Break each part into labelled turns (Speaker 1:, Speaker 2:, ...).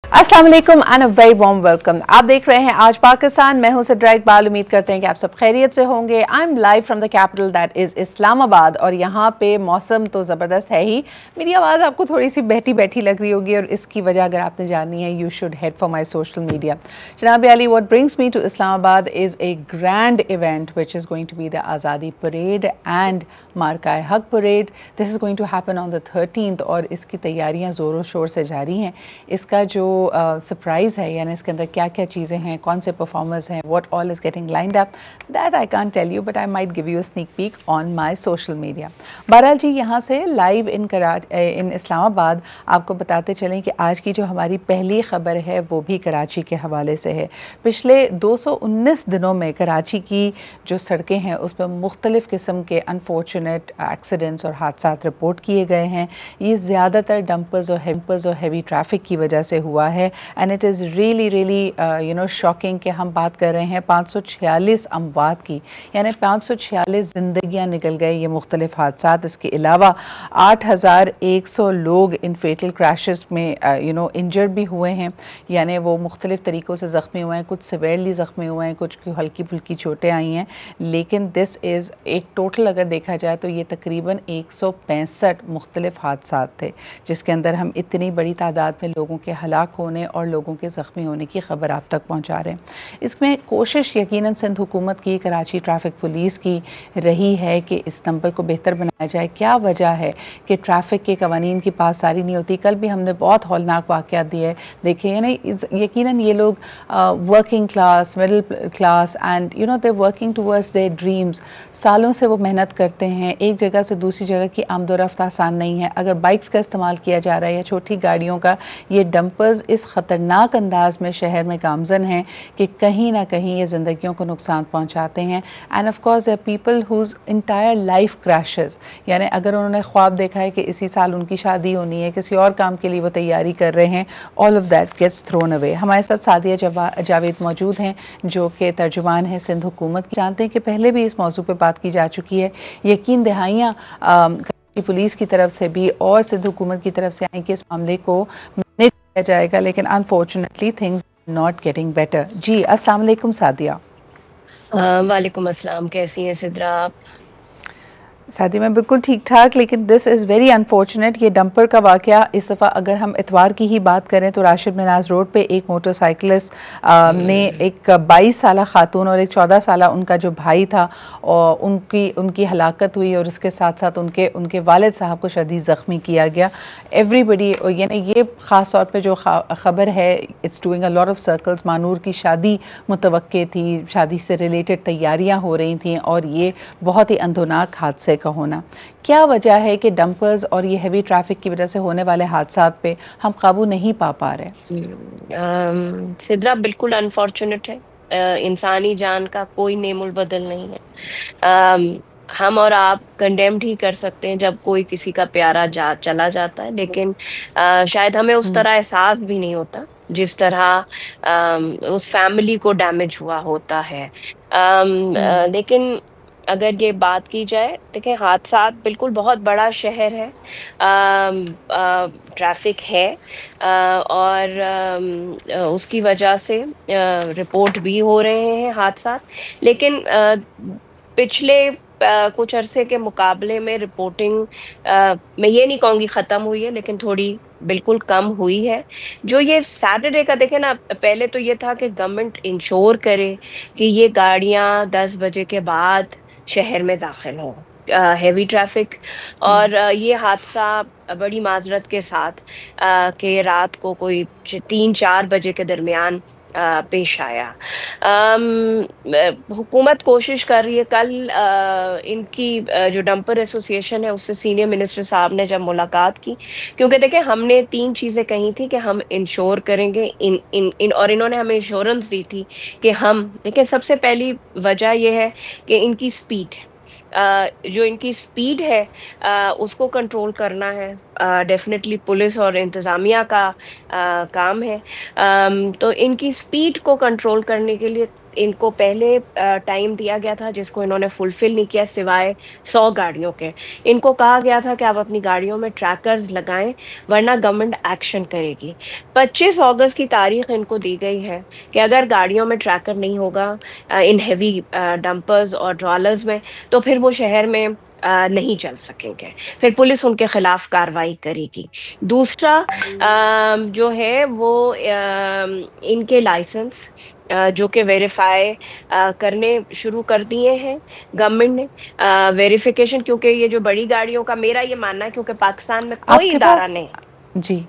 Speaker 1: अस्सलाम वालेकुम and a very warm welcome. आप देख रहे हैं आज पाकिस्तान। मैं हूं सिद्रा इकबाल। उम्मीद करते हैं कि आप सब खैरियत से होंगे। I am live from the capital that is Islamabad और यहाँ पे मौसम तो ज़बरदस्त है ही। मेरी आवाज़ आपको थोड़ी सी बैठी बैठी लग रही होगी और इसकी वजह अगर आपने जाननी है you should head for my social media. जनाब Ali, what brings me to Islamabad is a grand event which is going to be the Azadi parade and Marka-e Haq parade. This is going to happen on the 13th और इसकी तैयारियाँ ज़ोरों शोर से जारी हैं। इसका जो सरप्राइज़ है, यानी इसके अंदर क्या क्या चीज़ें हैं, कौन से परफॉर्मर्स हैं, what all is getting lined up, that I can't tell you but I might give you a sneak peek on my social media. बहरहाल जी, यहाँ से लाइव इन इस्लामाबाद आपको बताते चलें कि आज की जो हमारी पहली ख़बर है वो भी कराची के हवाले से है। पिछले 219 दिनों में कराची की जो सड़कें हैं उस पर मुख्तलिफ़ किस्म के अनफॉर्चुनेट एक्सीडेंट्स और हादसा रिपोर्ट किए गए हैं। ये ज़्यादातर डंपर्स और हैवी ट्रैफिक की वजह से हुआ है and it is really shocking कि हम बात कर रहे हैं 546 अमवात की, यानी 546 ज़िंदगियाँ निकल गए ये मुख्तलिफ हादसा। इसके अलावा 8100 लोग इन फेटल क्रैशेस में इंजर्ड भी हुए हैं, यानी वो मुख्तलिफ तरीक़ों से ज़ख्मी हुए हैं, कुछ सिवियरली ज़ख्मी हुए हैं, कुछ की हल्की फुल्की चोटें आई हैं। लेकिन दिस इज़ एक टोटल अगर देखा जाए तो ये तकरीबन 165 मुख्तलिफ हादसा थे, जिसके अंदर हम इतनी बड़ी तादाद में लोगों के हलाक होने और लोगों के ज़ख्मी होने की ख़बर आप तक पहुँचा रहे हैं। इसमें कोशिश यकीनन सिंध हुकूमत की, कराची ट्रैफ़िक पुलिस की रही है कि इस नंबर को बेहतर बनाया जाए। क्या वजह है कि ट्रैफ़िक के कवानीन की पासदारी नहीं होती? कल भी हमने बहुत हौलनाक वाक़यात दिए देखे, यानी यकीनन ये लोग working class, middle class and they working towards their dreams, सालों से वो मेहनत करते हैं। एक जगह से दूसरी जगह की आमदोरफ्त आसान नहीं है। अगर बाइक्स का इस्तेमाल किया जा रहा है या छोटी गाड़ियों का, ये डंपर्स इस ख़तरनाक अंदाज में शहर में गामजन हैं कि कहीं ना कहीं ये ज़िंदगियों को नुकसान पहुंचाते हैं। And of course there people whose entire life crashes, यानी अगर उन्होंने ख्वाब देखा है कि इसी साल उनकी शादी होनी है, किसी और काम के लिए वो तैयारी कर रहे हैं, all of that gets thrown away. हमारे साथ सादिया जावेद मौजूद हैं जो कि तर्जुमान है सिंध हुकूमत की। जानते हैं कि पहले भी इस मौजू पर बात की जा चुकी है। यकीन दहाइयाँ पुलिस की तरफ से भी और सिंध हुकूमत की तरफ से आई कि इस मामले को मैनेज किया जाएगा, लेकिन unfortunately things not getting better. जी अस्सलाम वालेकुम सादिया।
Speaker 2: वालेकुम अस्सलाम, कैसी हैं सिद्रा आप?
Speaker 1: सादी में बिल्कुल ठीक ठाक, लेकिन दिस इज़ वेरी अनफॉर्चुनेट। ये डंपर का वाक़या इस दफ़ा अगर हम इतवार की ही बात करें तो राशिद मिनाज रोड पे एक मोटरसाइकिलिस्ट ने एक 22 साला खातून और एक 14 साला उनका जो भाई था और उनकी हलाकत हुई और उसके साथ साथ उनके वालिद साहब को शदीद ज़ख्मी किया गया। एवरीबडी, यानी ये ख़ास तौर पे जो ख़बर है it's doing a lot of circles. मानूर की शादी मुतवक्के थी, शादी से रिलेटेड तैयारियाँ हो रही थी और ये बहुत ही अंधोनाक हादसे का होना। क्या वजह है कि डंपर्स और ये हैवी ट्रैफिक की वजह से होने वाले हादसात पे हम काबू नहीं पा रहे?
Speaker 2: सिद्रा, बिल्कुल अनफॉर्चुनेट है। इंसानी जान का कोई नेमुल बदल नहीं है। अम, हम और आप कंडेम्ड ही कर सकते हैं जब कोई किसी का प्यारा चला जाता है, लेकिन शायद हमें उस तरह एहसास भी नहीं होता जिस तरह उस फैमिली को डैमेज हुआ होता है। लेकिन अगर ये बात की जाए, देखिए हादसा बिल्कुल बहुत बड़ा शहर है, ट्रैफिक है, और उसकी वजह से रिपोर्ट भी हो रहे हैं हादसा। लेकिन पिछले कुछ अरसे के मुकाबले में रिपोर्टिंग, मैं ये नहीं कहूँगी ख़त्म हुई है, लेकिन थोड़ी बिल्कुल कम हुई है। जो ये सैटरडे का देखें ना, पहले तो ये था कि गवर्नमेंट इंश्योर करे कि ये गाड़ियाँ 10 बजे के बाद शहर में दाखिल हों, हैवी ट्रैफिक। और ये हादसा बड़ी माजरत के साथ कि रात को कोई 3-4 बजे के दरमियान पेश आया। हुकूमत कोशिश कर रही है। कल इनकी जो डंपर एसोसिएशन है उससे सीनियर मिनिस्टर साहब ने जब मुलाकात की, क्योंकि देखिए हमने 3 चीज़ें कही थी कि हम इंश्योर करेंगे इन इन इन और इन्होंने हमें इंश्योरेंस दी थी कि हम देखिए, सबसे पहली वजह यह है कि इनकी स्पीड, जो इनकी स्पीड है उसको कंट्रोल करना है। डेफिनेटली पुलिस और इंतज़ामिया का काम है। तो इनकी स्पीड को कंट्रोल करने के लिए इनको पहले टाइम दिया गया था जिसको इन्होंने फुलफिल नहीं किया, सिवाय 100 गाड़ियों के। इनको कहा गया था कि आप अपनी गाड़ियों में ट्रैकर्स लगाएं वरना गवर्नमेंट एक्शन करेगी। 25 अगस्त की तारीख इनको दी गई है कि अगर गाड़ियों में ट्रैकर नहीं होगा इन हेवी डंपर्स और ट्रॉलर्स में, तो फिर वो शहर में नहीं चल सकेंगे, फिर पुलिस उनके खिलाफ कार्रवाई करेगी। दूसरा जो है वो इनके लाइसेंस जो कि वेरीफाई करने शुरू कर दिए हैं गवर्नमेंट ने, वेरिफिकेशन, क्योंकि ये जो बड़ी गाड़ियों का, मेरा ये मानना है क्योंकि पाकिस्तान में कोई इदारा नहीं,
Speaker 1: जी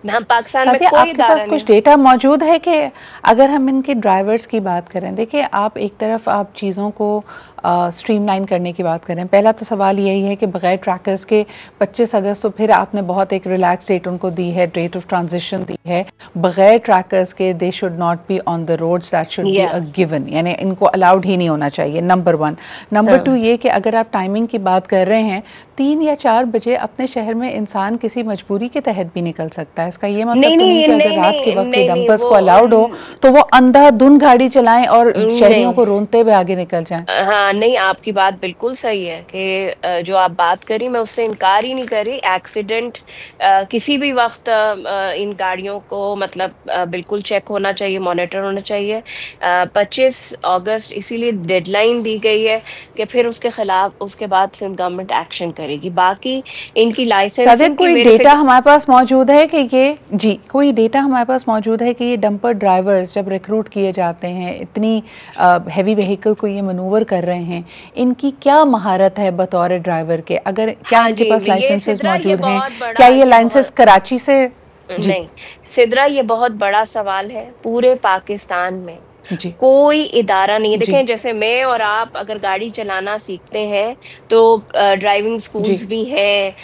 Speaker 2: हम पाकिस्तान में कोई
Speaker 1: आपके
Speaker 2: इदारा
Speaker 1: पास
Speaker 2: नहीं,
Speaker 1: कुछ डेटा मौजूद है कि अगर हम इनके ड्राइवर्स की बात करें, देखिए आप एक तरफ आप चीज़ों को स्ट्रीमलाइन करने की बात करें, पहला तो सवाल यही है कि बगैर ट्रैकर्स के 25 अगस्त तो फिर आपने बहुत एक रिलैक्स डेट उनको दी है, डेट ऑफ ट्रांजिशन दी है, बगैर ट्रैकर्स के they should not be on the roads, that should be a given, यानी इनको अलाउड ही नहीं होना चाहिए, नंबर 1। नंबर 2 ये कि अगर आप टाइमिंग की बात कर रहे हैं, 3 या 4 बजे अपने शहर में इंसान किसी मजबूरी के तहत भी निकल सकता है, इसका ये मतलब तो नहीं कि अगर रात के वक्त डंपर्स को अलाउड हो तो वो अंधाधुंध गाड़ी चलाएं और शहरियों को रोनते हुए आगे निकल जाएं।
Speaker 2: हाँ नहीं, आपकी बात बिल्कुल सही है कि जो आप बात करी मैं उससे इनकार ही नहीं कर रही। एक्सीडेंट किसी भी वक्त इन गाड़ियों को मतलब बिल्कुल चेक होना चाहिए, मॉनिटर होना चाहिए। 25 अगस्त इसीलिए डेडलाइन दी गई है कि फिर उसके खिलाफ उसके बाद सिंध गवर्नमेंट एक्शन करेगी। बाकी इनकी लाइसेंसिंग
Speaker 1: कोई डेटा हमारे पास मौजूद है कि ये जी कोई डेटा हमारे पास मौजूद है कि ये डंपर ड्राइवर्स जब रिक्रूट किए जाते हैं, इतनी हेवी व्हीकल को ये मनूवर कर रहे हैं, इनकी क्या महारत है बतौर ड्राइवर के? अगर क्या इनके पास लाइसेंसेस मौजूद हैं? क्या ये लाइसेंस कराची से?
Speaker 2: नहीं सिद्रा, ये बहुत बड़ा सवाल है। पूरे पाकिस्तान में कोई इदारा नहीं है। देखें, जैसे मैं और आप अगर गाड़ी चलाना सीखते हैं तो ड्राइविंग स्कूल्स भी हैं,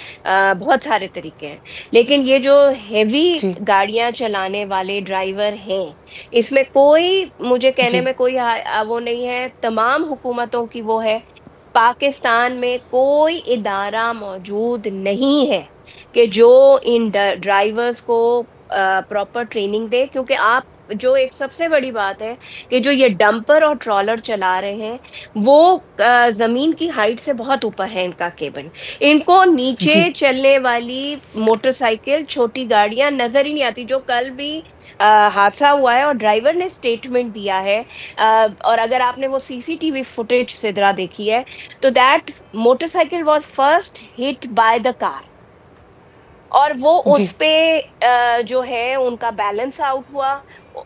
Speaker 2: बहुत सारे तरीके हैं, लेकिन ये जो हेवी गाड़ियां चलाने वाले ड्राइवर हैं, इसमें कोई, मुझे कहने में कोई वो नहीं है, तमाम हुकूमतों की वो है। पाकिस्तान में कोई इदारा मौजूद नहीं है कि जो इन ड्राइवर्स को प्रॉपर ट्रेनिंग दे, क्योंकि आप जो एक सबसे बड़ी बात है कि जो ये डंपर और ट्रॉलर चला रहे हैं वो जमीन की हाइट से बहुत ऊपर है इनका केबल। इनको नीचे चलने वाली मोटरसाइकिल, छोटी गाड़ियां नजर ही नहीं आती। जो कल भी हादसा हुआ है और ड्राइवर ने स्टेटमेंट दिया है, और अगर आपने वो सीसीटीवी फुटेज सिद्रा देखी है तो that motorcycle was first hit by the car, और वो उस पे जो है उनका बैलेंस आउट हुआ।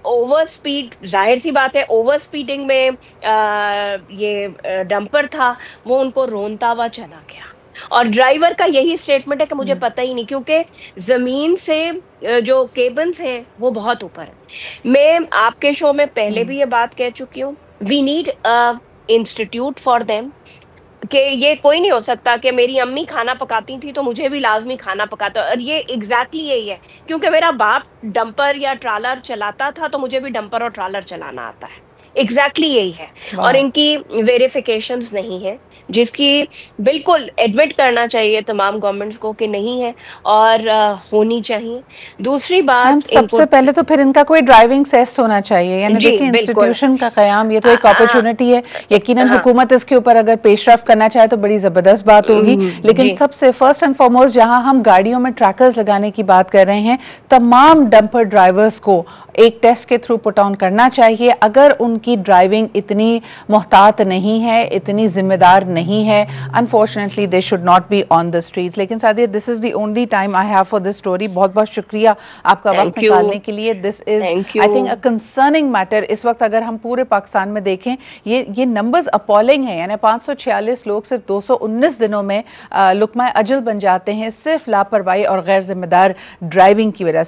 Speaker 2: ओवर स्पीड, जाहिर सी बात है, ओवर स्पीडिंग में ये डंपर था, वो उनको रोनता हुआ चला गया। और ड्राइवर का यही स्टेटमेंट है कि मुझे पता ही नहीं, क्योंकि जमीन से जो केबल्स हैं वो बहुत ऊपर है। मैं आपके शो में पहले भी ये बात कह चुकी हूँ, we need a institute for them, कि ये कोई नहीं हो सकता कि मेरी अम्मी खाना पकाती थी तो मुझे भी लाजमी खाना पकाता, और ये एग्जैक्टली यही है, क्योंकि मेरा बाप डंपर या ट्रॉलर चलाता था तो मुझे भी डंपर और ट्रॉलर चलाना आता है। एग्जैक्टली यही है। और इनकी वेरिफिकेशंस नहीं है, जिसकी बिल्कुल एडमिट करना चाहिए तमाम गवर्नमेंट्स को कि नहीं है, और होनी चाहिए। दूसरी बात,
Speaker 1: सबसे पहले तो फिर इनका कोई ड्राइविंग टेस्ट होना चाहिए, यानी देखिए इंस्टीट्यूशन का क़याम, ये तो एक अपॉर्चुनिटी है। यकीनन हुकूमत इसके ऊपर अगर पेशरफ करना चाहे तो बड़ी जबरदस्त बात होगी, लेकिन सबसे फर्स्ट एंड फॉरमोस्ट जहां हम गाड़ियों में ट्रैकर्स लगाने की बात कर रहे हैं, तमाम डंपर ड्राइवर्स को एक टेस्ट के थ्रू पुट ऑन करना चाहिए। अगर उनकी ड्राइविंग इतनी मुहतात नहीं है, इतनी जिम्मेदार नहीं है, unfortunately they should not be on the street. लेकिन Sadia, this is the only time I have for this story. बहुत बहुत शुक्रिया आपका वक्त निकालने के लिए। This is I think a concerning matter. इस वक्त अगर हम पूरे पाकिस्तान में देखें, ये नंबर्स अपॉलिंग हैं, यानी 546 लोग सिर्फ 219 दिनों में लुकमा अजल बन जाते हैं, सिर्फ लापरवाही और गैर जिम्मेदार ड्राइविंग की वजह से।